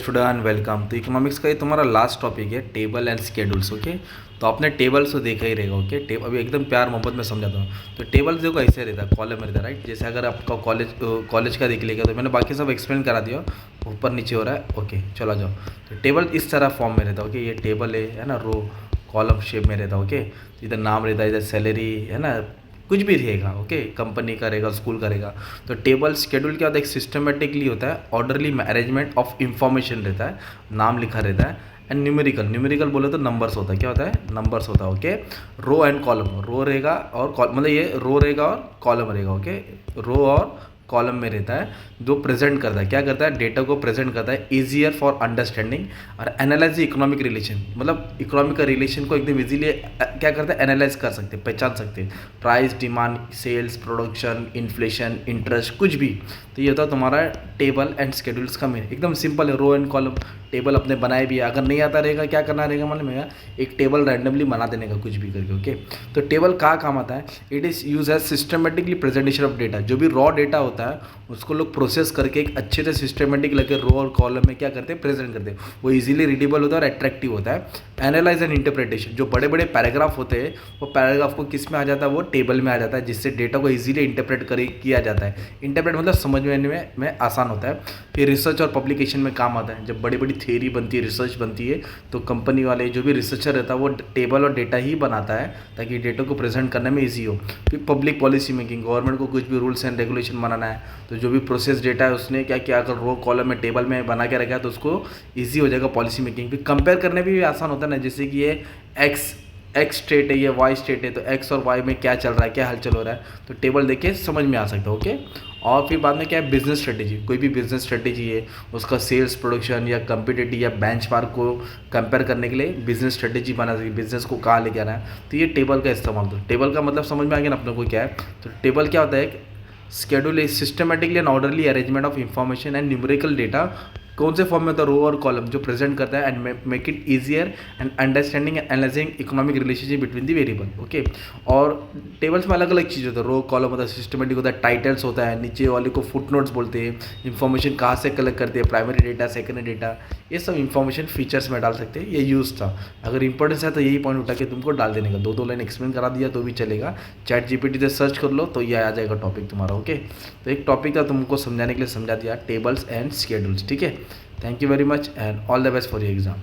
Student welcome. तो economics का ये तुम्हारा लास्ट टॉपिक है, टेबल एंड स्केड्यूल्स। ओके, तो आपने टेबल्स तो देखा ही रहेगा। ओके, अभी एकदम प्यार मोहब्बत में समझाता हूँ। तो टेबल देखो ऐसे रहता है, कॉलम में रहता है, राइट। जैसे अगर आपका कॉलेज का देख लिया तो मैंने बाकी सब एक्सप्लेन करा दिया, ऊपर नीचे हो रहा है। ओके, चला जाओ। तो टेबल इस तरह फॉर्म में रहता है। ओके, ये टेबल है ना, रो कॉलम शेप में रहता है। ओके, इधर नाम रहता है, इधर सैलरी है ना, कुछ भी रहेगा। ओके, कंपनी का रहेगा, स्कूल का रहेगा। तो टेबल शेड्यूल क्या होता है, एक सिस्टमेटिकली होता है, ऑर्डरली अरेंजमेंट ऑफ इंफॉर्मेशन रहता है, नाम लिखा रहता है। एंड न्यूमेरिकल बोले तो नंबर्स होता है। क्या होता है, नंबर्स होता है। ओके, रो एंड कॉलम, रो रहेगा और मतलब ये रो रहेगा और कॉलम रहेगा। ओके, रो और कॉलम में रहता है, जो प्रेजेंट करता है, क्या करता है, डेटा को प्रेजेंट करता है, ईजियर फॉर अंडरस्टैंडिंग और एनालाइज इकोनॉमिक रिलेशन। मतलब इकोनॉमिक का रिलेशन को एकदम इजीली क्या करता है, एनालाइज कर सकते हैं, पहचान सकते हैं। Price, demand, sales, production, inflation, interest, कुछ भी। तो ये होता है तुम्हारा टेबल एंड शेड्यूल्स का मेन। एकदम सिंपल है, रो एंड कॉलम। टेबल अपने बनाए भी है, अगर नहीं आता रहेगा क्या करना रहेगा मालूम है, एक टेबल रैंडमली बना देने का, कुछ भी करके। ओके, तो टेबल कहाँ काम आता है, it is use as systematically presentation of data. जो भी रॉ डेटा होता है उसको लोग प्रोसेस करके एक अच्छे से सिस्टमेटिक लगे रो और कॉलम में क्या करते हैं, प्रेजेंट करते हैं। वो इजीली रीडेबल होता है और अट्रैक्टिव होता है। एनालाइज एंड इंटरप्रिटेशन, जो बड़े बड़े पैराग्राफ होते हैं वो पैराग्राफ को किस में आ जाता है, वो टेबल में आ जाता है, जिससे डेटा को इजीली इंटरप्रेट किया जाता है। इंटरप्रेट मतलब समझ में आसान होता है। फिर रिसर्च और पब्लिकेशन में काम आता है। जब बड़ी बड़ी थियरी बनती है, रिसर्च बनती है, तो कंपनी वाले जो भी रिसर्चर रहता है वो टेबल और डेटा ही बनाता है ताकि डेटा को प्रेजेंट करने में ईजी हो। फिर पब्लिक पॉलिसी मेकिंग, गवर्नमेंट को कुछ भी रूल्स एंड रेगुलेशन बनाना है, तो जो भी प्रोसेस डेटा है उसने क्या किया, अगर रो कॉलम में टेबल में बना के रखा है तो उसको ईजी हो जाएगा पॉलिसी मेकिंग। फिर कंपेयर करने में भी आसान होता है ना, जैसे कि ये एक्स स्टेट है, ये वाई स्टेट है, तो एक्स और वाई में क्या चल रहा है, क्या हलचल हो रहा है, तो टेबल देख के समझ में आ सकता है। ओके, और फिर बाद में क्या है, बिजनेस स्ट्रेटेजी। कोई भी बिजनेस स्ट्रेटेजी है, उसका सेल्स, प्रोडक्शन या कंपिटिटिव या बेंचमार्क को कंपेयर करने के लिए बिजनेस स्ट्रेटेजी बना सकती है, बिजनेस को कहाँ लेके आना है, तो ये टेबल का इस्तेमाल। तो टेबल का मतलब समझ में आ गया ना अपने को क्या है। तो टेबल क्या होता है, schedule is systematically and orderly arrangement of information and numerical data. कौन से फॉर्म में होता है, रो और कॉलम, जो प्रेजेंट करता है and make it easier and understanding and analysing economic relationship between the variable. Okay, और टेबल्स में अलग अलग चीज़ होता है, रो कॉलम होता है, सिस्टमेटिक होता है, टाइटल्स होता है, नीचे वाले को फुट नोट्स बोलते हैं, इन्फॉर्मेशन कहाँ से कलेक्ट करते हैं, प्राइमरी डेटा, सेकेंडरी डेटा, ये सब इन्फॉर्मेशन फीचर्स में डाल सकते हैं। ये यूज़ था, अगर इंपॉर्टेंस है तो यही पॉइंट उठा के तुमको डाल देने का। दो लाइन एक्सप्लेन करा दिया तो भी चलेगा, चैट जीपीटी से सर्च कर लो तो ये आ जाएगा टॉपिक तुम्हारा। ओके, तो एक टॉपिक था तुमको समझाने के लिए समझा दिया, टेबल्स एंड शेड्यूल्स। ठीक है, thank you very much and all the best for your exam.